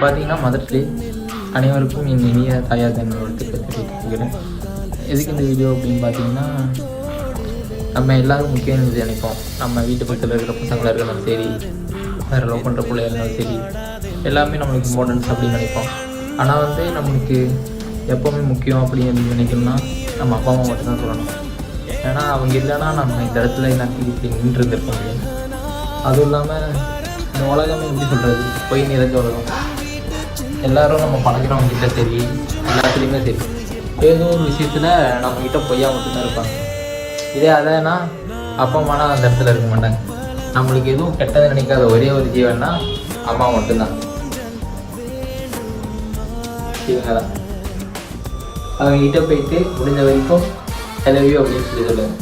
பார்த்தீங்கன்னா mother's day அனைவருக்கும் என் இனிய தாயார் தின வாழ்த்துக்கள் தெரிவித்துக்கிறேன். எதுக்கு இந்த வீடியோ அப்படின்னு பார்த்தீங்கன்னா, நம்ம எல்லோரும் முக்கியம் நினைப்போம். நம்ம வீட்டு பக்கத்தில் இருக்கிற பசங்களாக இருந்தாலும் சரி, வேறு லவ் பண்ணுற பிள்ளையாக இருந்தாலும் சரி, எல்லாமே நம்மளுக்கு இம்பார்ட்டன்ஸ் அப்படின்னு நினைப்போம். ஆனால் நம்மளுக்கு எப்போவுமே முக்கியம் அப்படின்னு நினைக்கணும்னா நம்ம அப்பா அம்மா மட்டும்தான் சொல்லணும். ஏன்னா அவங்க இல்லைன்னா நம்ம இந்த இடத்துல எல்லாத்தையும் இப்படி நின்றுருந்துருக்க முடியும். அதுவும் இல்லாமல் இந்த உலகமே எப்படி சொல்கிறது, போய் நிறைஞ்ச உலகம். எல்லோரும் நம்ம பழகிறவங்ககிட்ட சரி, எல்லாத்துலேயுமே சரி, ஏதோ ஒரு விஷயத்தில் நம்மக்கிட்ட பொய்யா மட்டும்தான் இருப்பாங்க. இதே அதைனா அப்பா அம்மானா அந்த இடத்துல இருக்க மாட்டாங்க. நம்மளுக்கு எதுவும் கெட்டதை நினைக்காத ஒரே ஒரு ஜீவன்னா அம்மா மட்டும்தான். இவங்க தான் அவங்ககிட்ட போயிட்டு முடிஞ்ச வரைக்கும் ஐ லவ் யூ அப்படின்னு சொல்லி சொல்லுங்கள்.